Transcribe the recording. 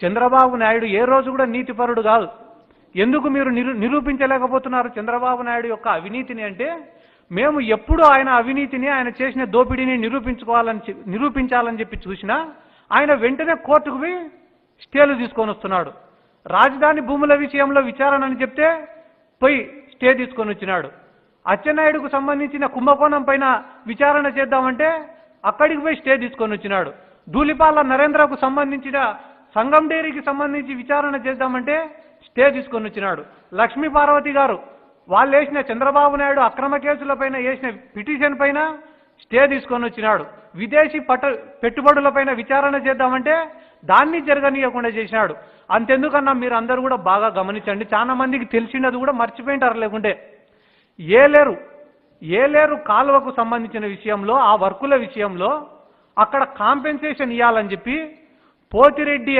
చంద్రబాబు నాయుడు ఏ రోజు కూడా నీతిపరుడు కాదు. ఎందుకు మీరు నిరూపించలేకపోతున్నారు చంద్రబాబు నాయుడు యొక్క అవినీతిని అంటే, మేము ఎప్పుడు ఆయన అవినీతిని, ఆయన చేసిన దోపిడీని నిరూపించాలని చెప్పి చూసినా ఆయన వెంటనే కోర్టుకు పోయి స్టేలు తీసుకొని వస్తున్నాడు. రాజధాని భూముల విషయంలో విచారణ అని చెప్తే పోయి స్టే తీసుకొని వచ్చినాడు. అచ్చెన్నాయుడుకు సంబంధించిన కుంభకోణం పైన విచారణ చేద్దామంటే అక్కడికి పోయి స్టే తీసుకొని వచ్చినాడు. ధూళిపాల నరేంద్రకు సంబంధించిన సంగం డైరీకి సంబంధించి విచారణ చేద్దామంటే స్టే తీసుకొని వచ్చినాడు. లక్ష్మీ పార్వతి గారు వాళ్ళు వేసిన చంద్రబాబు నాయుడు అక్రమ కేసుల పైన వేసిన పిటిషన్ పైన స్టే తీసుకొని వచ్చినాడు. విదేశీ పెట్టుబడుల పైన విచారణ చేద్దామంటే దాన్ని జరగనీయకుండా చేసినాడు. అంతెందుకన్నా మీరు అందరూ కూడా బాగా గమనించండి, చాలా మందికి తెలిసినది కూడా మర్చిపోయింటారు. లేకుంటే ఏలేరు కాలువకు సంబంధించిన విషయంలో, ఆ వర్కుల విషయంలో అక్కడ కాంపెన్సేషన్ ఇవ్వాలని చెప్పి పోతిరెడ్డి